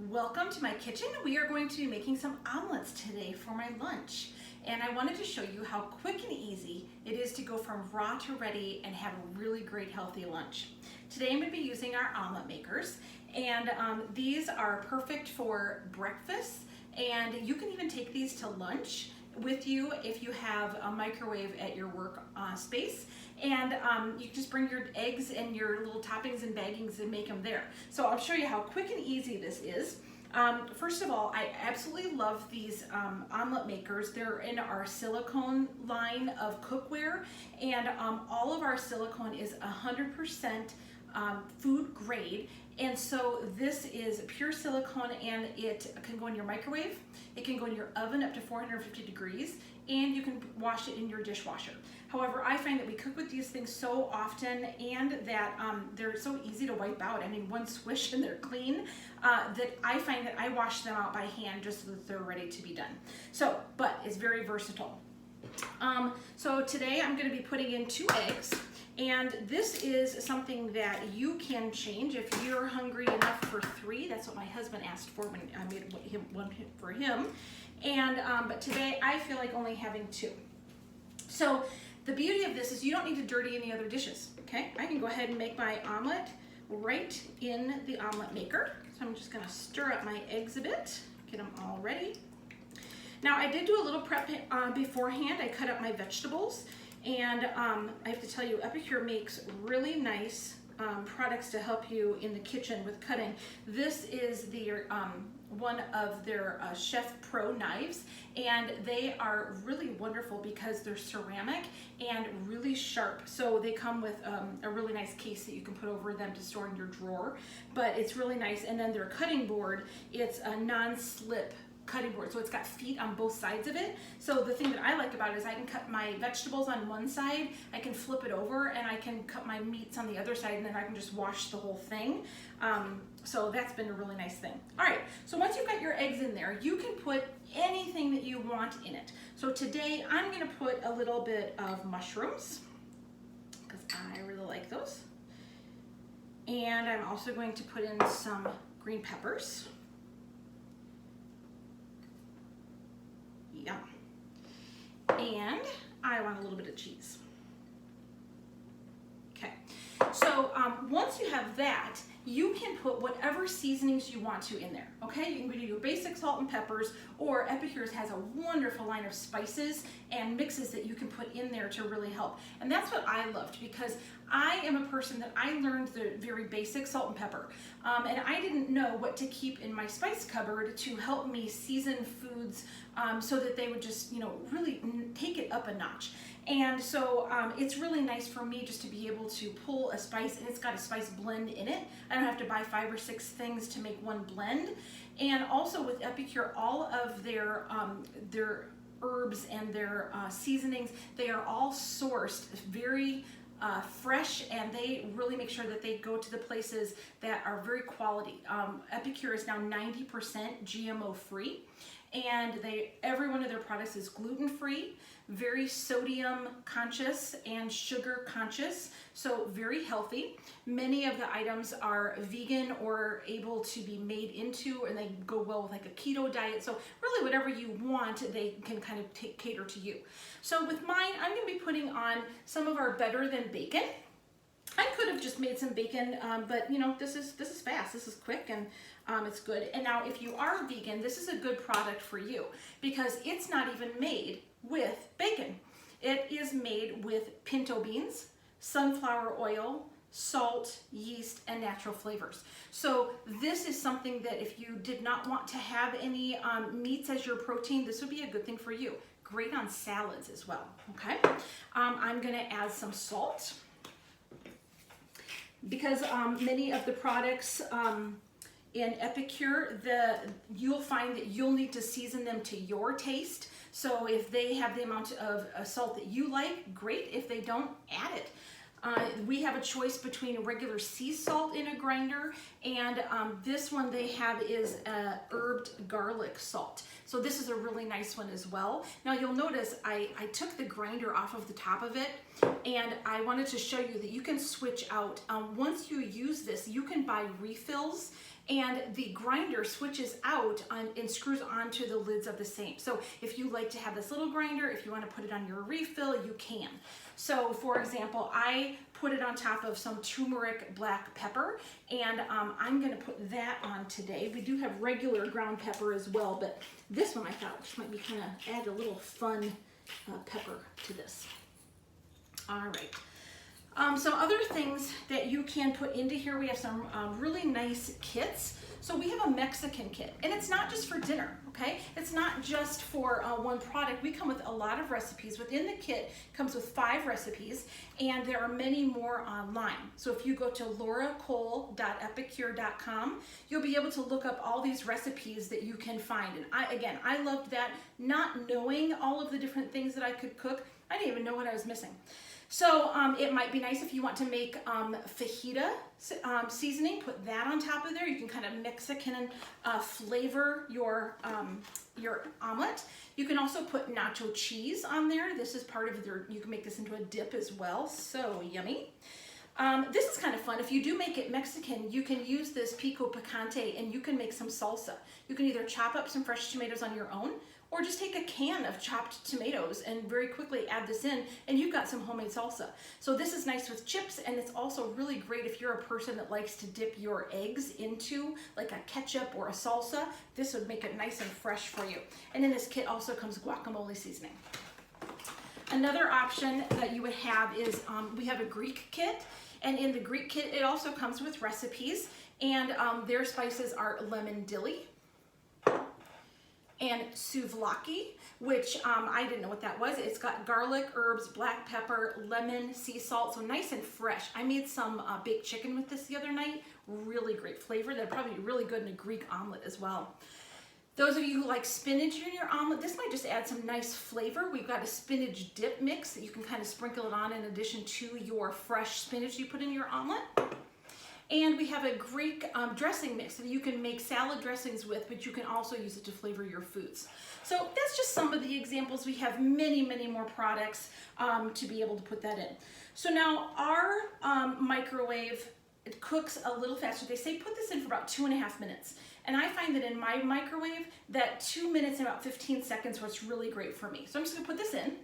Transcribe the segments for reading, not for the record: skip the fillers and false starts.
Welcome to my kitchen. We are going to be making some omelets today for my lunch. And I wanted to show you how quick and easy it is to go from raw to ready and have a really great healthy lunch. Today I'm going to be using our omelet makers, and these are perfect for breakfast, and you can even take these to lunch with you if you have a microwave at your work space, and you just bring your eggs and your little toppings and baggings and make them there. So I'll show you how quick and easy this is. First of all, I absolutely love these omelet makers. They're in our silicone line of cookware, and all of our silicone is 100% food grade. And so this is pure silicone, and it can go in your microwave, it can go in your oven up to 450 degrees, and you can wash it in your dishwasher. However, I find that we cook with these things so often, and that they're so easy to wipe out. I mean, one swish and they're clean, that I find that I wash them out by hand just so that they're ready to be done. So, but it's very versatile. So today I'm going to be putting in 2 eggs. And this is something that you can change if you're hungry enough for 3. That's what my husband asked for when I made one for him. And but today I feel like only having 2. So the beauty of this is you don't need to dirty any other dishes. Okay, I can go ahead and make my omelet right in the omelet maker. So I'm just going to stir up my eggs a bit, get them all ready. Now I did do a little prep beforehand. I cut up my vegetables. And I have to tell you, Epicure makes really nice products to help you in the kitchen with cutting. This is one of their Chef Pro knives, and they are really wonderful because they're ceramic and really sharp. So they come with a really nice case that you can put over them to store in your drawer, but it's really nice. And then their cutting board, it's a non-slip cutting board, so it's got feet on both sides of it. So the thing that I like about it is I can cut my vegetables on one side, I can flip it over, and I can cut my meats on the other side, and then I can just wash the whole thing. So that's been a really nice thing. All right, so once you've got your eggs in there, you can put anything that you want in it. So today I'm going to put a little bit of mushrooms because I really like those, and I'm also going to put in some green peppers. Yum. And I want a little bit of cheese. Okay, so once you have that, you can put whatever seasonings you want to in there, okay? You can do your basic salt and peppers, or Epicure's has a wonderful line of spices and mixes that you can put in there to really help. And that's what I loved, because I am a person that I learned the very basic salt and pepper, and I didn't know what to keep in my spice cupboard to help me season foods so that they would just, you know, really take it up a notch. And so it's really nice for me just to be able to pull a spice, and it's got a spice blend in it. I don't have to buy 5 or 6 things to make one blend. And also with Epicure, all of their herbs and their seasonings, they are all sourced very fresh, and they really make sure that they go to the places that are very quality. Epicure is now 90% GMO free, and every one of their products is gluten free, very sodium conscious and sugar conscious, so very healthy. Many of the items are vegan or able to be made into, and they go well with like a keto diet. So really whatever you want, they can kind of cater to you. So with mine, I'm going to be putting on some of our Better Than Bacon. I could have just made some bacon, but you know, this is fast, this is quick, and it's good. And now if you are vegan, this is a good product for you because it's not even made with bacon. It is made with pinto beans, sunflower oil, salt, yeast, and natural flavors. So this is something that if you did not want to have any meats as your protein, this would be a good thing for you. Great on salads as well, okay? I'm gonna add some salt because many of the products in Epicure, you'll find that you'll need to season them to your taste. So if they have the amount of salt that you like, great. If they don't, add it. We have a choice between regular sea salt in a grinder, and this one they have is herbed garlic salt. So this is a really nice one as well. Now you'll notice I took the grinder off of the top of it And I wanted to show you that you can switch out. Once you use this, you can buy refills, and the grinder switches out and screws onto the lids of the same. So if you like to have this little grinder, if you want to put it on your refill, you can. So for example, I put it on top of some turmeric black pepper, and I'm going to put that on today. We do have regular ground pepper as well, but this one I thought just might be kind of add a little fun pepper to this. All right. Some other things that you can put into here, we have some really nice kits. So we have a Mexican kit, and it's not just for dinner, okay? It's not just for one product. We come with a lot of recipes. Within the kit comes with 5 recipes, and there are many more online. So if you go to lauracole.epicure.com, you'll be able to look up all these recipes that you can find. And I loved that, not knowing all of the different things that I could cook. I didn't even know what I was missing. So it might be nice if you want to make fajita seasoning, put that on top of there. You can kind of Mexican flavor your omelet. You can also put nacho cheese on there. This is part of you can make this into a dip as well. So yummy. This is kind of fun. If you do make it Mexican, you can use this pico picante and you can make some salsa. You can either chop up some fresh tomatoes on your own, or just take a can of chopped tomatoes and very quickly add this in, and you've got some homemade salsa. So this is nice with chips, and it's also really great if you're a person that likes to dip your eggs into like a ketchup or a salsa. This would make it nice and fresh for you. And in this kit also comes guacamole seasoning. Another option that you would have is we have a Greek kit, and in the Greek kit it also comes with recipes, and their spices are lemon dilly and souvlaki, which I didn't know what that was. It's got garlic, herbs, black pepper, lemon, sea salt, so nice and fresh. I made some baked chicken with this the other night. Really great flavor. That'd probably be really good in a Greek omelet as well. Those of you who like spinach in your omelet, this might just add some nice flavor. We've got a spinach dip mix that you can kind of sprinkle it on in addition to your fresh spinach you put in your omelet. And we have a Greek dressing mix that you can make salad dressings with, but you can also use it to flavor your foods. So that's just some of the examples. We have many, many more products to be able to put that in. So now our microwave, it cooks a little faster. They say put this in for about 2.5 minutes. And I find that in my microwave, that 2 minutes and about 15 seconds was really great for me. So I'm just gonna put this in.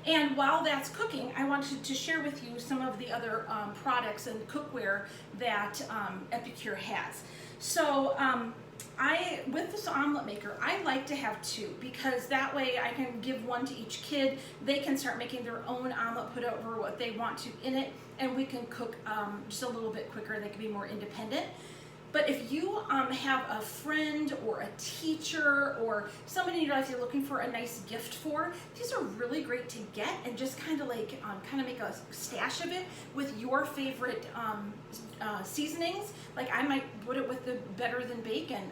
And while that's cooking, I wanted to share with you some of the other products and cookware that Epicure has. So with this omelet maker, I like to have 2 because that way I can give one to each kid. They can start making their own omelet, put over what they want to in it, and we can cook just a little bit quicker. They can be more independent. But if you have a friend or a teacher or somebody in your life you're looking for a nice gift for, these are really great to get and just kind of like make a stash of it with your favorite seasonings. Like I might put it with the Better Than Bacon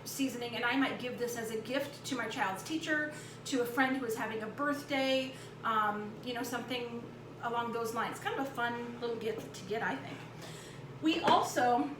seasoning, and I might give this as a gift to my child's teacher, to a friend who is having a birthday, you know, something along those lines. Kind of a fun little gift to get, I think. We also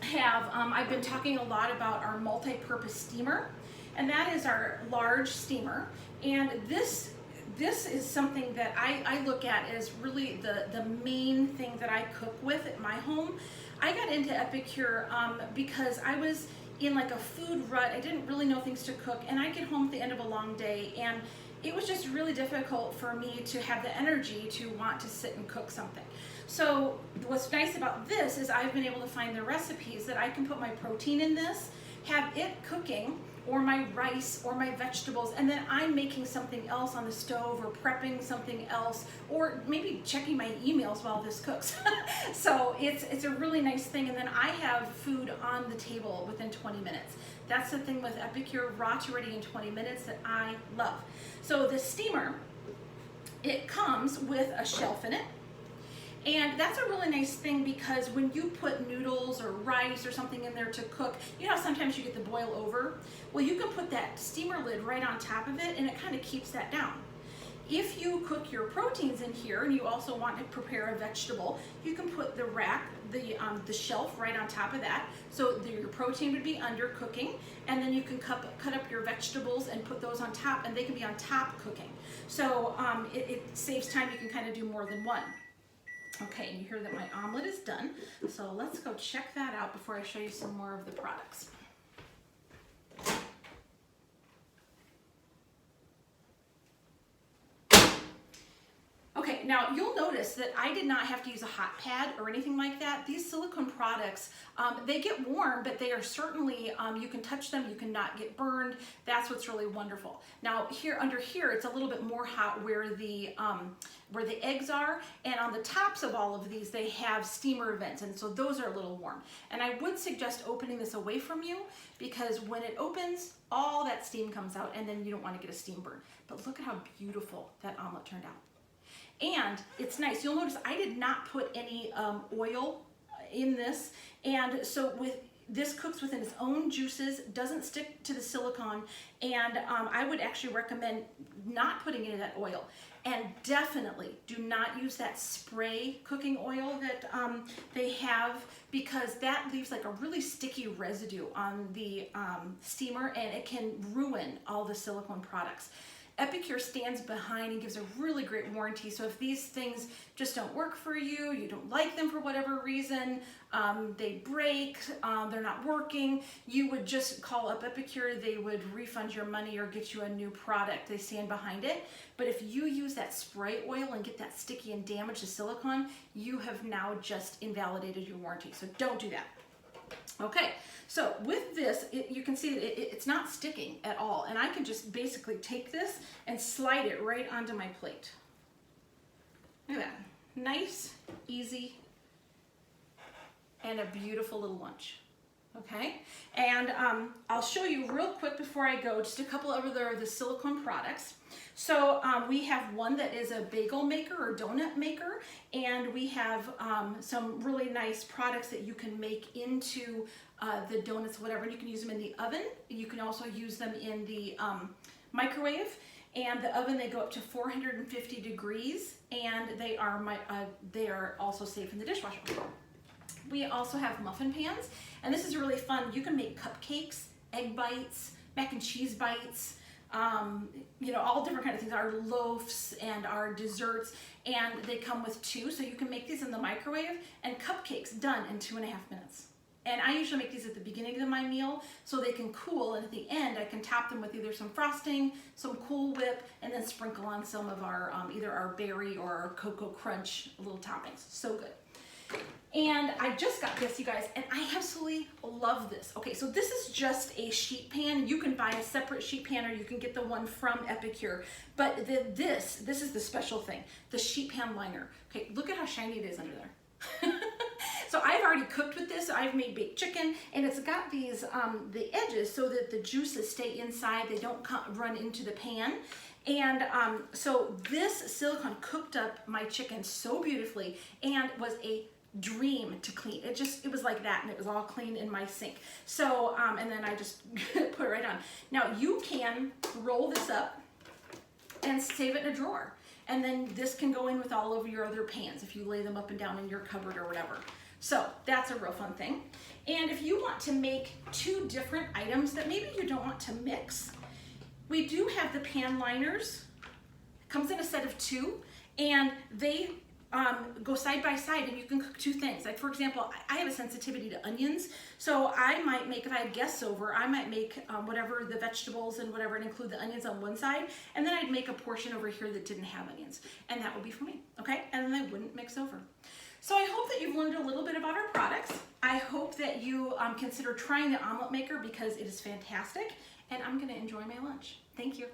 have, I've been talking a lot about our multi-purpose steamer, and that is our large steamer. And this is something that I look at as really the main thing that I cook with at my home. I got into Epicure because I was in like a food rut. I didn't really know things to cook, and I get home at the end of a long day, and it was just really difficult for me to have the energy to want to sit and cook something. So what's nice about this is I've been able to find the recipes that I can put my protein in this, have it cooking, or my rice or my vegetables, and then I'm making something else on the stove or prepping something else, or maybe checking my emails while this cooks. So it's a really nice thing, and then I have food on the table within 20 minutes. That's the thing with Epicure, raw to ready in 20 minutes, that I love. So the steamer, it comes with a shelf in it. And that's a really nice thing because when you put noodles or rice or something in there to cook, you know sometimes you get the boil over? Well, you can put that steamer lid right on top of it and it kind of keeps that down. If you cook your proteins in here and you also want to prepare a vegetable, you can put the rack, the shelf right on top of that. So your protein would be under cooking, and then you can cut up your vegetables and put those on top, and they can be on top cooking. So it saves time. You can kind of do more than one. Okay, and you hear that my omelet is done. So let's go check that out before I show you some more of the products. Okay, now you'll notice that I did not have to use a hot pad or anything like that. These silicone products, they get warm, but they are certainly, you can touch them, you cannot get burned. That's what's really wonderful. Now under here, it's a little bit more hot where the eggs are, and on the tops of all of these, they have steamer vents, and so those are a little warm. And I would suggest opening this away from you, because when it opens, all that steam comes out, and then you don't want to get a steam burn. But look at how beautiful that omelet turned out. And it's nice. You'll notice I did not put any oil in this, and so this cooks within its own juices, doesn't stick to the silicone, and I would actually recommend not putting any of that oil. And definitely do not use that spray cooking oil that they have, because that leaves like a really sticky residue on the steamer, and it can ruin all the silicone products. Epicure stands behind and gives a really great warranty. So if these things just don't work for you, you don't like them for whatever reason, they break, they're not working, you would just call up Epicure. They would refund your money or get you a new product. They stand behind it. But if you use that spray oil and get that sticky and damage the silicone, you have now just invalidated your warranty. So don't do that. Okay, so with this, you can see that it's not sticking at all, and I can just basically take this and slide it right onto my plate. Look at that. Nice, easy, and a beautiful little lunch. Okay, and I'll show you real quick before I go just a couple of the silicone products. So we have one that is a bagel maker or donut maker, and we have some really nice products that you can make into the donuts, whatever. And you can use them in the oven. You can also use them in the microwave. And the oven, they go up to 450 degrees, and they are also safe in the dishwasher. We also have muffin pans, and this is really fun. You can make cupcakes, egg bites, mac and cheese bites, you know, all different kinds of things, our loaves and our desserts, and they come with two, so you can make these in the microwave, and cupcakes done in 2.5 minutes. And I usually make these at the beginning of my meal so they can cool, and at the end I can top them with either some frosting, some Cool Whip, and then sprinkle on some of our either our berry or our Cocoa Crunch little toppings. So good. And I just got this, you guys, and I absolutely love this. Okay, so this is just a sheet pan. You can buy a separate sheet pan, or you can get the one from Epicure. But this is the special thing, the sheet pan liner. Okay, look at how shiny it is under there. So I've already cooked with this. I've made baked chicken, and it's got these the edges so that the juices stay inside. They don't run into the pan. And so this silicone cooked up my chicken so beautifully, and was a dream to clean. It was like that, and it was all clean in my sink. So and then I just put it right on. Now you can roll this up and save it in a drawer, and then this can go in with all of your other pans if you lay them up and down in your cupboard or whatever. So that's a real fun thing. And if you want to make two different items that maybe you don't want to mix, we do have the pan liners. It comes in a set of two, and they go side by side, and you can cook two things. Like, for example, I have a sensitivity to onions, so I might make, if I had guests over, I might make whatever the vegetables and whatever, and include the onions on one side, and then I'd make a portion over here that didn't have onions, and that would be for me, okay? And then they wouldn't mix over. So I hope that you've learned a little bit about our products. I hope that you consider trying the omelet maker, because it is fantastic, and I'm gonna enjoy my lunch. Thank you.